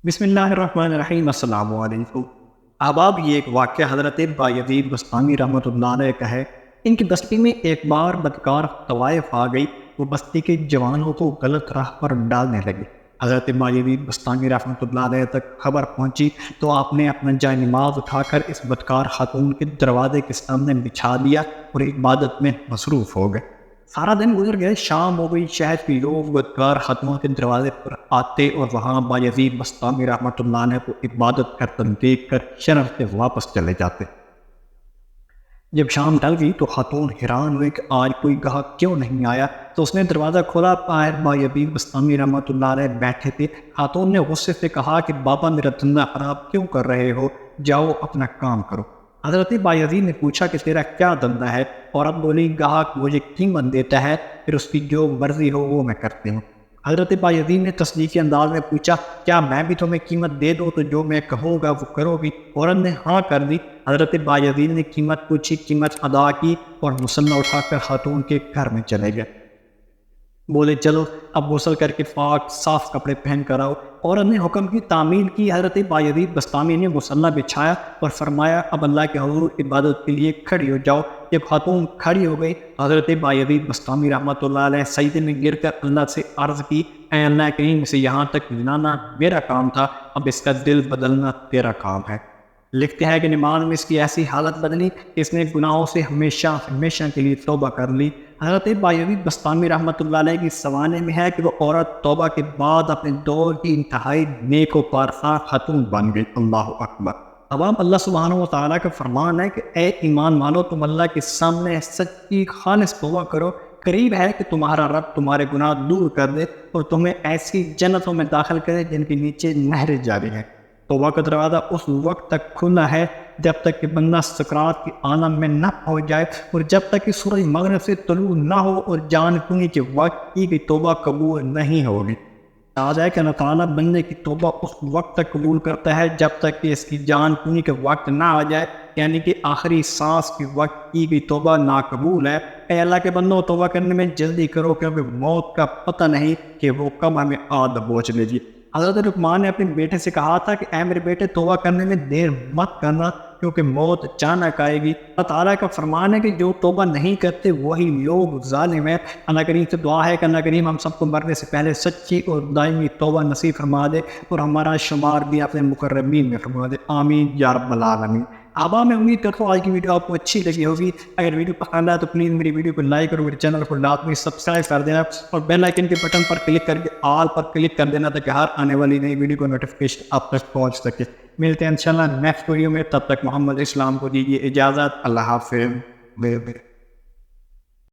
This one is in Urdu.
بسم اللہ الرحمن الرحیم۔ السلام علیکم احباب، یہ ایک واقعہ حضرت بایزید بسطامی رحمۃ اللہ علیہ کا ہے۔ ان کی بستی میں ایک بار بدکار طوائف آ گئی، وہ بستی کے جوانوں کو غلط راہ پر ڈالنے لگے۔ حضرت بایزید بسطامی رحمۃ اللہ علیہ تک خبر پہنچی تو آپ نے اپنا جائے نماز اٹھا کر اس بدکار خاتون کے دروازے کے سامنے بچھا دیا اور عبادت میں مصروف ہو گئے۔ سارا دن گزر گئے، شام ہو گئی، شہر کے لوگ بدکار خاتون کے دروازے پر آتے اور وہاں بایزید بسطامی رحمۃ اللہ علیہ کو عبادت کرتے دیکھ کر شرف سے واپس چلے جاتے۔ جب شام ڈل گئی تو خاتون حیران ہوئی کہ آج کوئی گاہک کیوں نہیں آیا، تو اس نے دروازہ کھولا۔ بایزید بسطامی رحمۃ اللہ علیہ بیٹھے تھے۔ خاتون نے غصے سے کہا کہ بابا، میرا دھندا خراب کیوں کر رہے ہو؟ جاؤ اپنا کام کرو۔ حضرت بایزید نے پوچھا کہ تیرا کیا دھندا ہے؟ عورت بولی، گاہک مجھے قیمت دیتا ہے، پھر اس کی جو مرضی ہو وہ میں کرتی ہوں۔ حضرت بایزید نے تصدیقی انداز میں پوچھا، کیا میں بھی تمہیں قیمت دے دوں تو جو میں کہوں گا وہ کرو گی؟ عورت نے ہاں کر دی۔ حضرت بایزید نے قیمت پوچھی، قیمت ادا کی اور مصلح اٹھا کر خاتون کے گھر میں چلے گئے۔ بولے، چلو اب غسل کر کے پاک صاف کپڑے پہن کر آؤ۔ عورت نے حکم کی تعمیل کی۔ حضرت بایزید بسطامی نے مصلح بچھایا اور فرمایا، اب اللہ کے حضور عبادت کے لیے کھڑی ہو جاؤ۔ جب خاتون کھڑی ہو گئی، حضرت بایزید بسطامی رحمۃ اللہ علیہ سجدے میں گر کر اللہ سے عرض کی، اے اللہ کریم، اسے یہاں تک لانا میرا کام تھا، اب اس کا دل بدلنا تیرا کام ہے۔ لکھتے ہیں کہ نماز میں اس کی ایسی حالت بدلی کہ اس نے گناہوں سے ہمیشہ کے لیے توبہ کر لی۔ حضرت بایزید بسطامی رحمۃ اللہ علیہ کی سوانے میں ہے کہ وہ عورت توبہ کے بعد اپنے دور کی انتہائی نیک و پارسا خاتون بن گئی۔ اللہ اکبر۔ اب اللہ سبحانہ و تعالیٰ کا فرمان ہے کہ اے ایمان والو، تم اللہ کے سامنے سچی خالص توبہ کرو، قریب ہے کہ تمہارا رب تمہارے گناہ دور کر دے اور تمہیں ایسی جنتوں میں داخل کرے جن کے نیچے نہریں جاری ہیں۔ توبہ کا دروازہ اس وقت تک کھلا ہے جب تک کہ بندہ سکرات کی عالم میں نہ پہنچ جائے، اور جب تک کہ سورج مغرب سے طلوع نہ ہو اور جان کنی کے وقت کی توبہ قبول نہیں ہوگی۔ یاد ہے کہ اللہ تعالیٰ بندے کی توبہ اس وقت تک قبول کرتا ہے جب تک کہ اس کی جان کنی کے وقت نہ آ جائے، یعنی کہ آخری سانس کے وقت کی گئی توبہ ناقبول ہے۔ اے اللہ کے بندوں، توبہ کرنے میں جلدی کرو، کیونکہ موت کا پتہ نہیں کہ وہ کب ہمیں آ دبوچ لے گی۔ حضرت لقمان نے اپنے بیٹے سے کہا تھا کہ اے میرے بیٹے، توبہ کرنے میں دیر مت کرنا، کیونکہ موت اچانک آئے گی۔ اللہ تعالیٰ کا فرمان ہے کہ جو توبہ نہیں کرتے وہی لوگ ظالم ہیں۔ اللہ کریم سے دعا ہے کہ اللہ کریم ہم سب کو مرنے سے پہلے سچی اور دائمی توبہ نصیب فرما دے اور ہمارا شمار بھی اپنے مقربین میں فرما دے۔ آمین یا رب العالمین۔ آبا، میں امید کرتا ہوں آج کی ویڈیو آپ کو اچھی لگی ہوگی۔ اگر ویڈیو پسند آئے تو پلیز میری ویڈیو کو لائک اور میرے چینل کو لازمی سبسکرائب کر دینا اور بیل آئیکن کے بٹن پر کلک کر کے آل پر کلک کر دینا تاکہ ہر آنے والی نئی ویڈیو کو نوٹیفیکیشن آپ تک پہنچ سکے۔ ملتے ہیں انشاءاللہ نیکسٹ ویڈیو میں، تب تک محمد اسلام کو دیجیے اجازت۔ اللہ حافظ۔